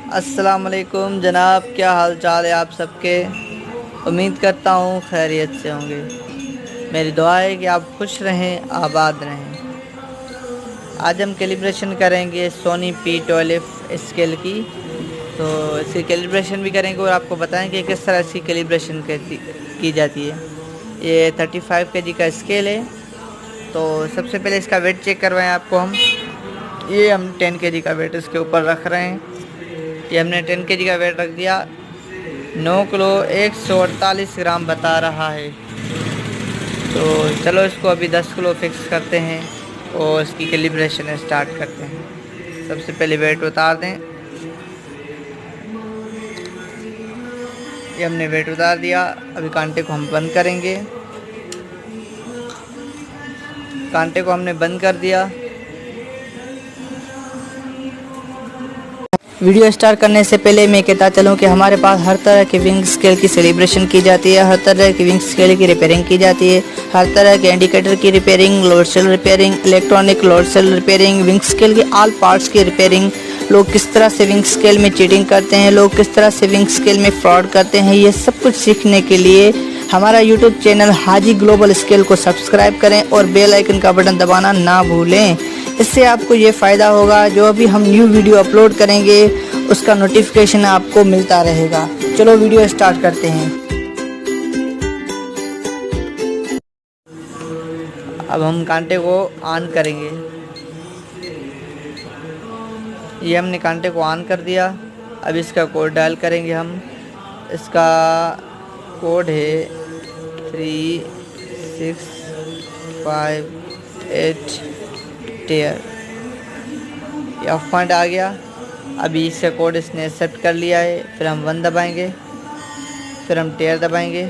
अस्सलाम वालेकुम जनाब, क्या हाल चाल है आप सबके। उम्मीद करता हूँ खैरियत से होंगे। मेरी दुआ है कि आप खुश रहें, आबाद रहें। आज हम कैलिब्रेशन करेंगे सोनी P12 स्केल की। तो इसकी कैलिब्रेशन भी करेंगे और आपको बताएंगे किस तरह इसकी कैलिब्रेशन की जाती है। ये 35 kg का स्केल है। तो सबसे पहले इसका वेट चेक करवाएं आपको हम। ये हम 10 kg का वेट इसके ऊपर रख रहे हैं। ये हमने 10 kg का वेट रख दिया। 9 किलो 148 ग्राम बता रहा है। तो चलो इसको अभी 10 किलो फिक्स करते हैं और इसकी कैलिब्रेशन स्टार्ट करते हैं। सबसे पहले वेट उतार दें। ये हमने वेट उतार दिया। अभी कांटे को हम बंद करेंगे। कांटे को हमने बंद कर दिया। वीडियो स्टार्ट करने से पहले मैं कहता चलूँ कि हमारे पास हर तरह के विंग स्केल की सेलिब्रेशन की जाती है, हर तरह की विंग स्केल की रिपेयरिंग की जाती है, हर तरह के इंडिकेटर की repairing, load cell repairing, electronic load cell repairing, weighing scale के ऑल पार्ट्स की रिपेयरिंग। लोग किस तरह से विंग स्केल में चीटिंग करते हैं, लोग किस तरह से विंग स्केल में फ्रॉड करते हैं, ये सब कुछ सीखने के लिए हमारा यूट्यूब चैनल हाजी ग्लोबल स्केल को सब्सक्राइब करें और बेल आइकन का बटन दबाना ना भूलें। इससे आपको ये फ़ायदा होगा, जो भी हम न्यू वीडियो अपलोड करेंगे उसका नोटिफिकेशन आपको मिलता रहेगा। चलो वीडियो स्टार्ट करते हैं। अब हम कांटे को ऑन करेंगे। ये हमने कांटे को ऑन कर दिया। अब इसका कोड डायल करेंगे हम। इसका कोड है 3658 टेयर। ये ऑफ पॉइंट आ गया। अभी इसका कोड इसने एक्सेप्ट कर लिया है। फिर हम 1 दबाएंगे, फिर हम टेयर दबाएंगे। ये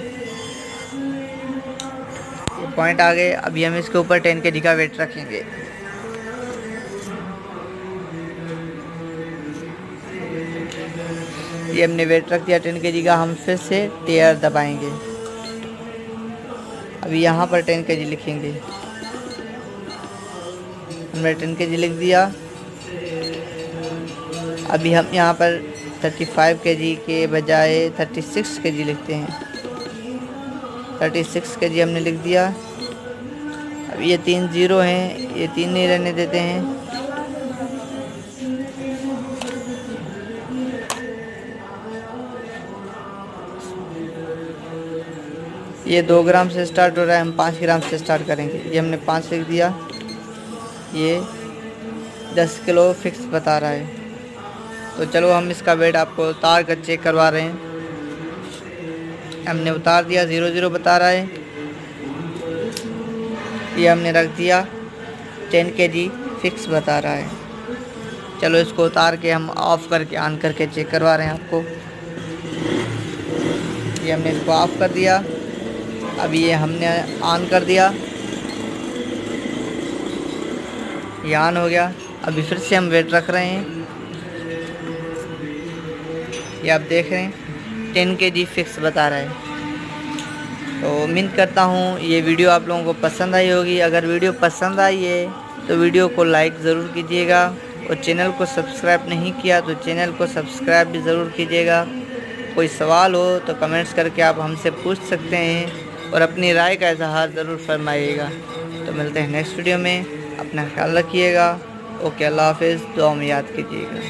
पॉइंट आ गए। अभी हम इसके ऊपर 10 kg का वेट रखेंगे। ये हमने वेट रख दिया 10 kg का। हम फिर से टेयर दबाएंगे। अभी यहाँ पर 10 kg लिखेंगे। हमने 10 kg लिख दिया। अभी हम यहाँ पर 35 kg के बजाय 36 kg लिखते हैं। 36 kg हमने लिख दिया। अब ये 3 0 हैं, ये 3 नहीं रहने देते हैं। ये 2 ग्राम से स्टार्ट हो रहा है, हम 5 ग्राम से स्टार्ट करेंगे। ये हमने 5 लिख दिया। ये 10 किलो फिक्स बता रहा है। तो चलो हम इसका वेट आपको उतार कर चेक करवा रहे हैं। हमने उतार दिया, 0 0 बता रहा है। ये हमने रख दिया, 10 kg फिक्स बता रहा है। चलो इसको उतार के हम ऑफ़ करके ऑन करके चेक करवा रहे हैं आपको। ये हमने इसको ऑफ़ कर दिया। अभी ये हमने ऑन कर दिया। ये ऑन हो गया। अभी फिर से हम वेट रख रहे हैं। ये आप देख रहे हैं 10 kg फिक्स बता रहा है। तो उम्मीद करता हूँ ये वीडियो आप लोगों को पसंद आई होगी। अगर वीडियो पसंद आई है तो वीडियो को लाइक ज़रूर कीजिएगा और चैनल को सब्सक्राइब नहीं किया तो चैनल को सब्सक्राइब भी ज़रूर कीजिएगा। कोई सवाल हो तो कमेंट्स करके आप हमसे पूछ सकते हैं और अपनी राय का इजहार ज़रूर फरमाइएगा। तो मिलते हैं नेक्स्ट वीडियो में। अपना ख्याल रखिएगा। ओके, अल्लाह हाफ़िज़। दुआ में याद कीजिएगा।